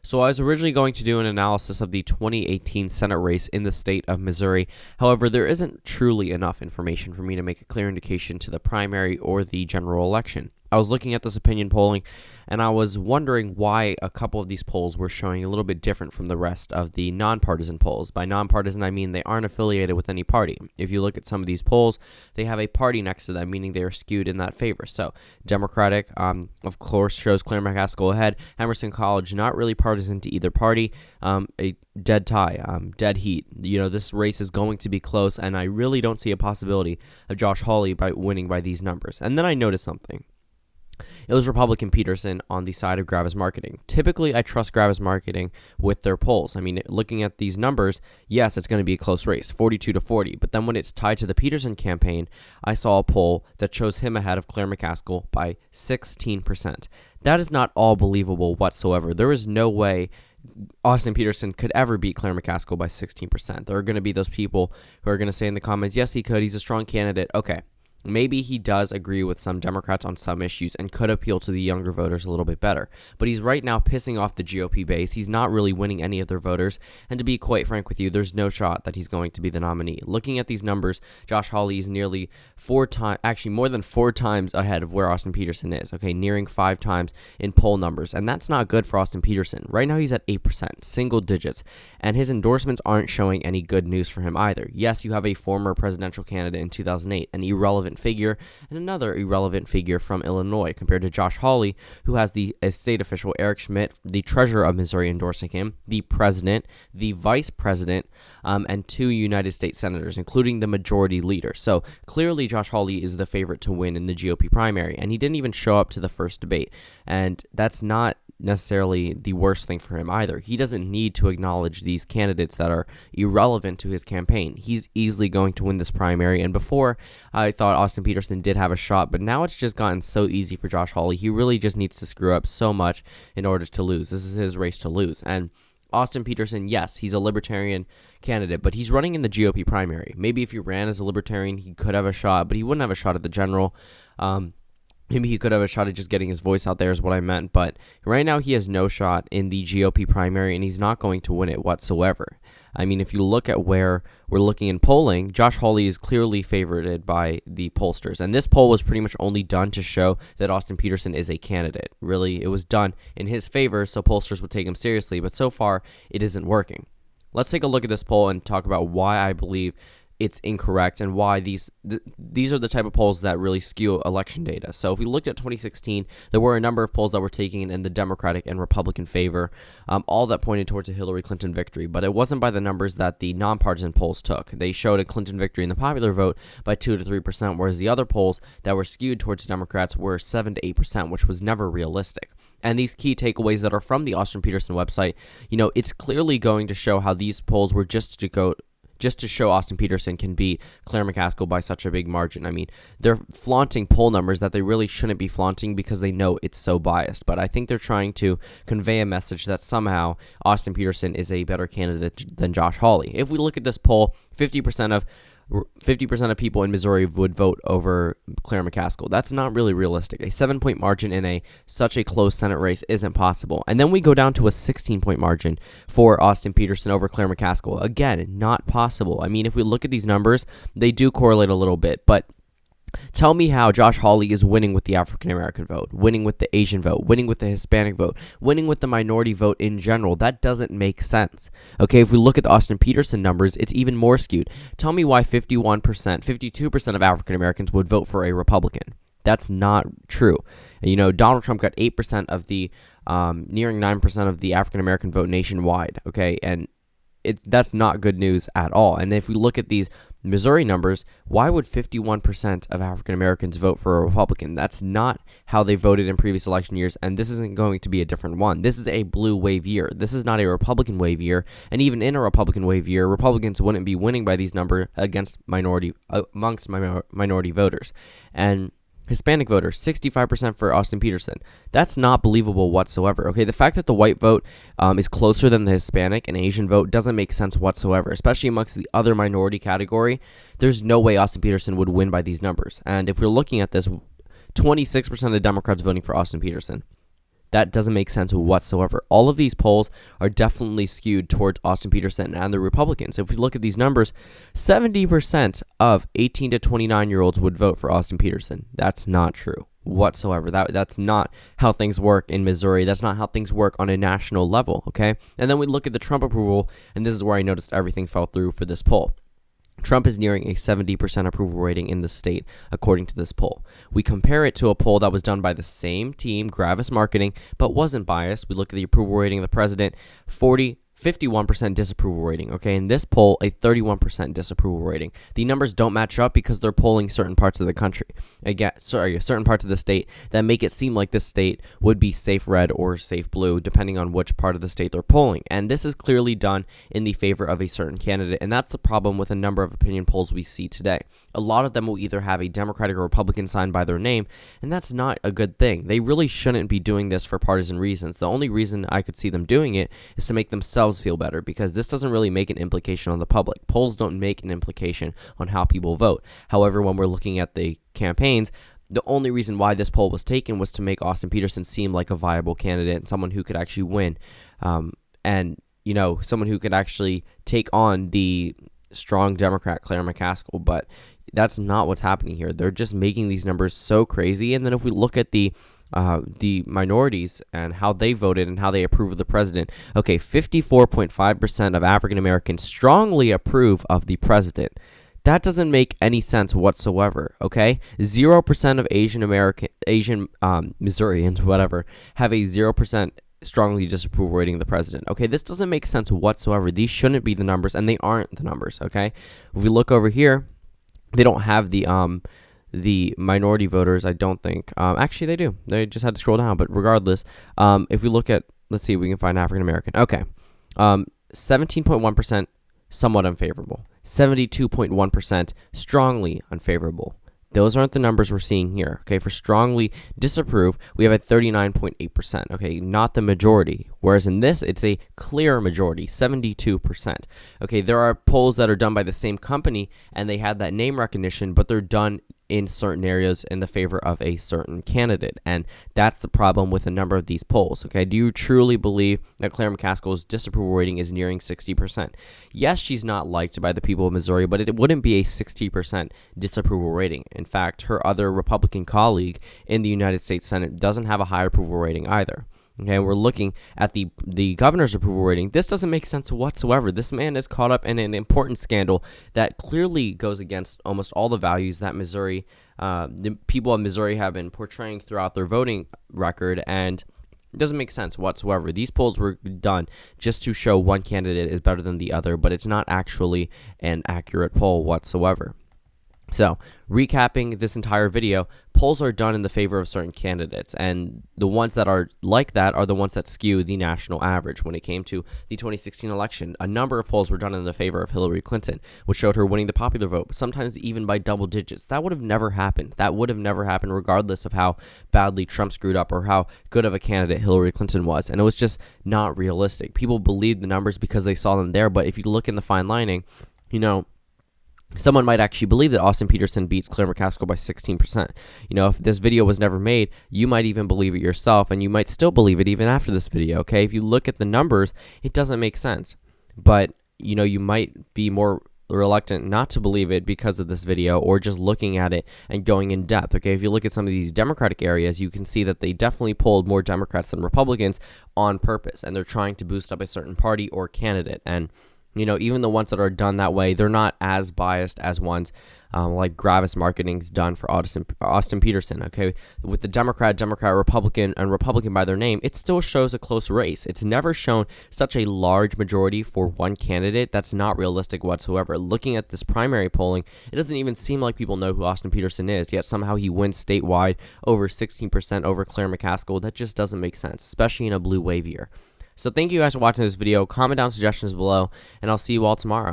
So I was originally going to do an analysis of the 2018 Senate race in the state of Missouri. However, there isn't truly enough information for me to make a clear indication to the primary or the general election. I was looking at this opinion polling, and I was wondering why a couple of these polls were showing a little bit different from the rest of the nonpartisan polls. By nonpartisan, I mean they aren't affiliated with any party. If you look at some of these polls, they have a party next to them, meaning they are skewed in that favor. So Democratic, of course, shows Claire McCaskill ahead. Emerson College, not really partisan to either party. A dead tie, dead heat. This race is going to be close, and I really don't see a possibility of Josh Hawley winning by these numbers. And then I noticed something. It was Republican Peterson on the side of Gravis Marketing. Typically, I trust Gravis Marketing with their polls. I mean, looking at these numbers, yes, it's going to be a close race, 42-40. But then when it's tied to the Peterson campaign, I saw a poll that shows him ahead of Claire McCaskill by 16%. That is not all believable whatsoever. There is no way Austin Peterson could ever beat Claire McCaskill by 16%. There are going to be those people who are going to say in the comments, yes, he could. He's a strong candidate. Okay. Maybe he does agree with some Democrats on some issues and could appeal to the younger voters a little bit better. But he's right now pissing off the GOP base. He's not really winning any of their voters. And to be quite frank with you, there's no shot that he's going to be the nominee. Looking at these numbers, Josh Hawley is nearly more than four times ahead of where Austin Peterson is. Okay, nearing 5 times in poll numbers. And that's not good for Austin Peterson. Right now he's at 8%, single digits. And his endorsements aren't showing any good news for him either. Yes, you have a former presidential candidate in 2008, an irrelevant figure, and another irrelevant figure from Illinois compared to Josh Hawley, who has the state official Eric Schmidt, the treasurer of Missouri, endorsing him, the president, the vice president, and 2 United States senators, including the majority leader. So clearly Josh Hawley is the favorite to win in the GOP primary, and he didn't even show up to the first debate. And that's not necessarily the worst thing for him either. He doesn't need to acknowledge these candidates that are irrelevant to his campaign. He's easily going to win this primary, and before I thought Austin Peterson did have a shot, but now it's just gotten so easy for Josh Hawley. He really just needs to screw up so much in order to lose. This is his race to lose. And Austin Peterson, yes, he's a libertarian candidate, but he's running in the GOP primary. Maybe if he ran as a libertarian, he could have a shot, but he wouldn't have a shot at the general. Maybe he could have a shot at just getting his voice out there is what I meant, but right now he has no shot in the GOP primary, and he's not going to win it whatsoever. I mean, if you look at where we're looking in polling, Josh Hawley is clearly favored by the pollsters, and this poll was pretty much only done to show that Austin Peterson is a candidate. Really, it was done in his favor, so pollsters would take him seriously, but so far, it isn't working. Let's take a look at this poll and talk about why I believe it's incorrect and why these are the type of polls that really skew election data. So if we looked at 2016, there were a number of polls that were taken in the Democratic and Republican favor, all that pointed towards a Hillary Clinton victory, but it wasn't by the numbers that the nonpartisan polls took. They showed a Clinton victory in the popular vote by 2 to 3%, whereas the other polls that were skewed towards Democrats were 7 to 8%, which was never realistic. And these key takeaways that are from the Austin Peterson website, it's clearly going to show how these polls were just to show Austin Peterson can beat Claire McCaskill by such a big margin. I mean, they're flaunting poll numbers that they really shouldn't be flaunting because they know it's so biased. But I think they're trying to convey a message that somehow Austin Peterson is a better candidate than Josh Hawley. If we look at this poll, 50% of people in Missouri would vote over Claire McCaskill. That's not really realistic. A 7-point margin in such a close Senate race isn't possible. And then we go down to a 16-point margin for Austin Peterson over Claire McCaskill. Again, not possible. I mean, if we look at these numbers, they do correlate a little bit, but tell me how Josh Hawley is winning with the African-American vote, winning with the Asian vote, winning with the Hispanic vote, winning with the minority vote in general. That doesn't make sense. Okay, if we look at the Austin Peterson numbers, it's even more skewed. Tell me why 52% of African-Americans would vote for a Republican. That's not true. Donald Trump got 8% of the, nearing 9% of the African-American vote nationwide, okay, and that's not good news at all. And if we look at these Missouri numbers, why would 51% of African Americans vote for a Republican? That's not how they voted in previous election years, and this isn't going to be a different one. This is a blue wave year. This is not a Republican wave year, and even in a Republican wave year, Republicans wouldn't be winning by these numbers amongst minority voters. And Hispanic voters, 65% for Austin Peterson. That's not believable whatsoever. Okay, the fact that the white vote is closer than the Hispanic and Asian vote doesn't make sense whatsoever, especially amongst the other minority category. There's no way Austin Peterson would win by these numbers. And if we're looking at this, 26% of Democrats voting for Austin Peterson. That doesn't make sense whatsoever. All of these polls are definitely skewed towards Austin Petersen and the Republicans. If we look at these numbers, 70% of 18 to 29-year-olds would vote for Austin Petersen. That's not true whatsoever. That's not how things work in Missouri. That's not how things work on a national level, okay? And then we look at the Trump approval, and this is where I noticed everything fell through for this poll. Trump is nearing a 70% approval rating in the state, according to this poll. We compare it to a poll that was done by the same team, Gravis Marketing, but wasn't biased. We look at the approval rating of the president, 51% disapproval rating, okay? In this poll, a 31% disapproval rating. The numbers don't match up because they're polling certain parts of the country. Certain parts of the state that make it seem like this state would be safe red or safe blue, depending on which part of the state they're polling. And this is clearly done in the favor of a certain candidate, and that's the problem with a number of opinion polls we see today. A lot of them will either have a Democratic or Republican sign by their name, and that's not a good thing. They really shouldn't be doing this for partisan reasons. The only reason I could see them doing it is to make themselves feel better, because this doesn't really make an implication on the public. Polls don't make an implication on how people vote. However, when we're looking at the campaigns, the only reason why this poll was taken was to make Austin Petersen seem like a viable candidate and someone who could actually win, and someone who could actually take on the strong Democrat Claire McCaskill. But that's not what's happening here. They're just making these numbers so crazy. And then if we look at the minorities and how they voted and how they approve of the president. Okay, 54.5% of African Americans strongly approve of the president. That doesn't make any sense whatsoever, okay? 0% of Asian Missourians, whatever, have a 0% strongly disapproval rating of the president. Okay, this doesn't make sense whatsoever. These shouldn't be the numbers, and they aren't the numbers, okay? If we look over here, they don't have the minority voters, I don't think. Actually, they do. They just had to scroll down. But regardless, if we look at, let's see if we can find African American. Okay. 17.1% somewhat unfavorable. 72.1% strongly unfavorable. Those aren't the numbers we're seeing here. Okay, for strongly disapprove, we have a 39.8%. Okay, not the majority. Whereas in this, it's a clear majority, 72%. Okay, there are polls that are done by the same company, and they had that name recognition, but they're done in certain areas in the favor of a certain candidate. And that's the problem with a number of these polls. Okay, do you truly believe that Claire McCaskill's disapproval rating is nearing 60%? Yes, she's not liked by the people of Missouri, but it wouldn't be a 60% disapproval rating. In fact, her other Republican colleague in the United States Senate doesn't have a high approval rating either. Okay, we're looking at the governor's approval rating. This doesn't make sense whatsoever. This man is caught up in an important scandal that clearly goes against almost all the values that the people of Missouri have been portraying throughout their voting record, and it doesn't make sense whatsoever. These polls were done just to show one candidate is better than the other, but it's not actually an accurate poll whatsoever. So, recapping this entire video, polls are done in the favor of certain candidates, and the ones that are like that are the ones that skew the national average. When it came to the 2016 election, a number of polls were done in the favor of Hillary Clinton, which showed her winning the popular vote, sometimes even by double digits. That would have never happened. That would have never happened regardless of how badly Trump screwed up or how good of a candidate Hillary Clinton was, and it was just not realistic. People believed the numbers because they saw them there, but if you look in the fine lining, someone might actually believe that Austin Petersen beats Claire McCaskill by 16%. If this video was never made, you might even believe it yourself, and you might still believe it even after this video, okay? If you look at the numbers, it doesn't make sense. But, you might be more reluctant not to believe it because of this video or just looking at it and going in depth, okay? If you look at some of these Democratic areas, you can see that they definitely polled more Democrats than Republicans on purpose, and they're trying to boost up a certain party or candidate. And even the ones that are done that way, they're not as biased as ones like Gravis Marketing's done for Austin Petersen, okay? With the Democrat, Republican, and Republican by their name, it still shows a close race. It's never shown such a large majority for one candidate. That's not realistic whatsoever. Looking at this primary polling, it doesn't even seem like people know who Austin Petersen is, yet somehow he wins statewide over 16% over Claire McCaskill. That just doesn't make sense, especially in a blue wave year. So thank you guys for watching this video. Comment down suggestions below, and I'll see you all tomorrow.